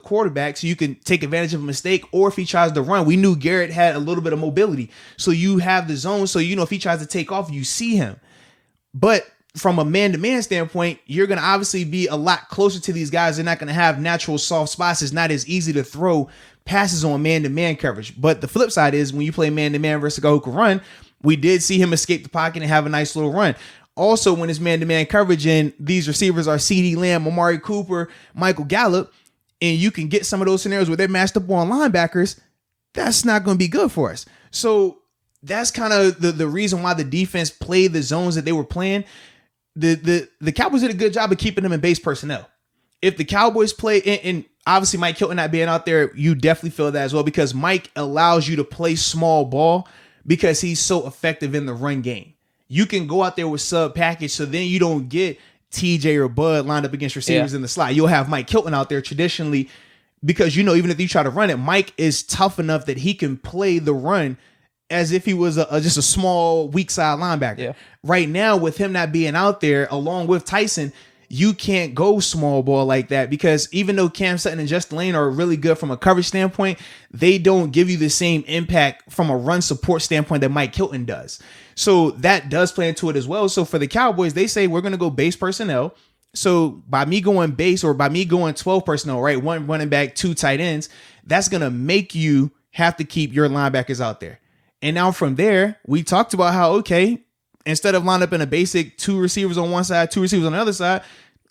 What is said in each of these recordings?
quarterback so you can take advantage of a mistake, or if he tries to run. We knew Garrett had a little bit of mobility. So you have the zone. So, if he tries to take off, you see him. But from a man-to-man standpoint, you're going to obviously be a lot closer to these guys. They're not going to have natural soft spots. It's not as easy to throw passes on man-to-man coverage. But the flip side is when you play man-to-man versus a guy who can run, we did see him escape the pocket and have a nice little run. Also, when it's man-to-man coverage and these receivers are CeeDee Lamb, Amari Cooper, Michael Gallup, and you can get some of those scenarios where they're matched up on linebackers, that's not going to be good for us. So that's kind of the reason why the defense played the zones that they were playing. The Cowboys did a good job of keeping them in base personnel. If the Cowboys play, and obviously Mike Hilton not being out there, you definitely feel that as well, because Mike allows you to play small ball because he's so effective in the run game. You can go out there with sub package, so then you don't get TJ or Bud lined up against receivers in the slot. You'll have Mike Hilton out there traditionally because, even if you try to run it, Mike is tough enough that he can play the run as if he was just a small weak side linebacker. Yeah. Right now, with him not being out there along with Tyson, you can't go small ball like that, because even though Cam Sutton and Justin Lane are really good from a coverage standpoint, they don't give you the same impact from a run support standpoint that Mike Hilton does. So that does play into it as well. So for the Cowboys, they say we're going to go base personnel. So by me going base, or by me going 12 personnel, right, 1 running back, 2 tight ends, that's going to make you have to keep your linebackers out there. And now from there, we talked about how, okay, instead of line up in a basic 2 receivers on one side, 2 receivers on the other side,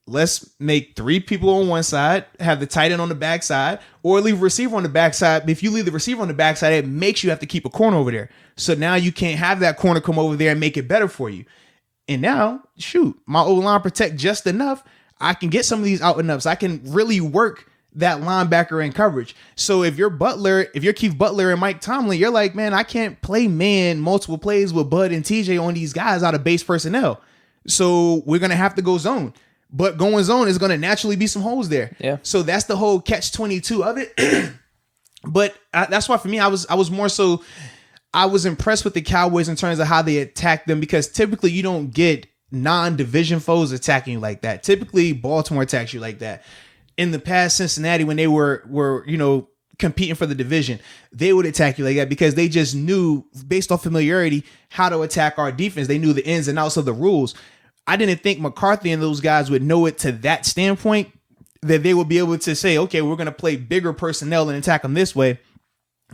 let's make 3 people on one side, have the tight end on the backside, or leave a receiver on the backside. If you leave the receiver on the backside, it makes you have to keep a corner over there. So now you can't have that corner come over there and make it better for you. And now, shoot, my O-line protect just enough. I can get some of these out and ups. I can really work that linebacker in coverage. So if you're Keith Butler and Mike Tomlin, you're like, man, I can't play man multiple plays with Bud and TJ on these guys out of base personnel. So we're going to have to go zone. But going zone is going to naturally be some holes there. Yeah. So that's the whole catch-22 of it. But that's why for me, I was more so, I was impressed with the Cowboys in terms of how they attack them, because typically you don't get non-division foes attacking you like that. Typically Baltimore attacks you like that. In the past, Cincinnati, when they were competing for the division, they would attack you like that because they just knew, based off familiarity, how to attack our defense. They knew the ins and outs of the rules. I didn't think McCarthy and those guys would know it to that standpoint, that they would be able to say, okay, we're going to play bigger personnel and attack them this way.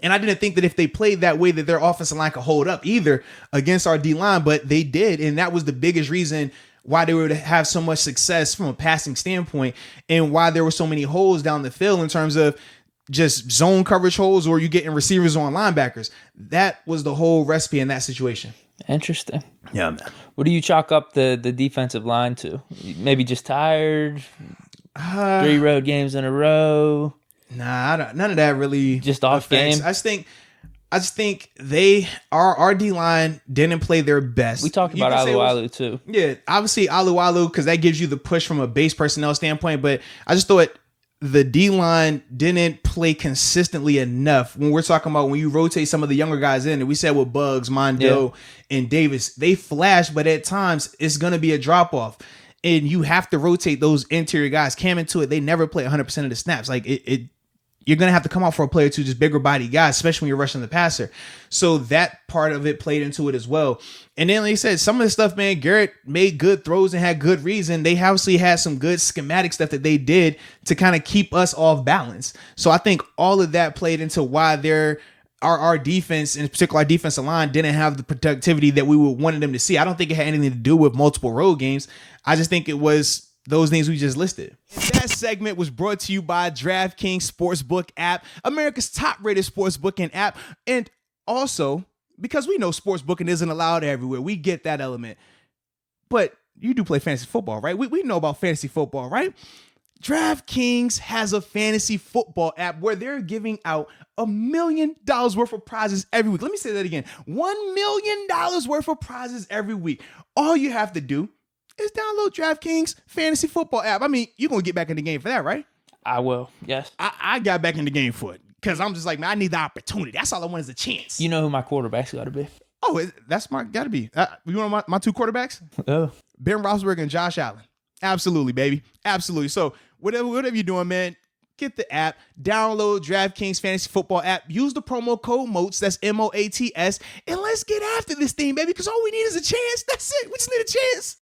And I didn't think that if they played that way, that their offensive line could hold up either against our D-line, but they did. And that was the biggest reason why they were to have so much success from a passing standpoint, and why there were so many holes down the field in terms of just zone coverage holes, or you getting receivers on linebackers. That was the whole recipe in that situation. Interesting. Yeah, man. What do you chalk up the defensive line to? Maybe just tired? 3 road games in a row? Nah, none of that really. Just off affects. game? I just think our D-line didn't play their best. We talked about Alualu too. Yeah, obviously Alualu, because that gives you the push from a base personnel standpoint, but I just thought the D-line didn't play consistently enough. When we're talking about when you rotate some of the younger guys in, and we said with Bugs, Mondo, and Davis, they flash, but at times it's going to be a drop-off. And you have to rotate those interior guys. Cam into it, they never play 100% of the snaps. Like you're going to have to come out for a player to just bigger body guys, especially when you're rushing the passer. So that part of it played into it as well. And then, like I said, some of the stuff, man, Garrett made good throws and had good reason. They obviously had some good schematic stuff that they did to kind of keep us off balance. So I think all of that played into why our defense, in particular our defensive line, didn't have the productivity that we would wanted them to see. I don't think it had anything to do with multiple road games. I just think it was those things we just listed. That segment was brought to you by DraftKings Sportsbook app, America's top-rated sportsbooking app. And also, because we know sportsbooking isn't allowed everywhere, we get that element. But you do play fantasy football, right? We know about fantasy football, right? DraftKings has a fantasy football app where they're giving out $1 million worth of prizes every week. Let me say that again. $1 million worth of prizes every week. All you have to do is download DraftKings fantasy football app. I mean, you're going to get back in the game for that, right? I will, yes. I got back in the game for it because I'm just like, man, I need the opportunity. That's all I want is a chance. You know who my quarterbaacks got to be? Oh, that's got to be. You know my 2 quarterbacks? Ben Roethlisberger and Josh Allen. Absolutely, baby. Absolutely. So whatever you're doing, man, get the app, download DraftKings Fantasy Football app, use the promo code MOATS, that's MOATS, and let's get after this thing, baby, because all we need is a chance. That's it. We just need a chance.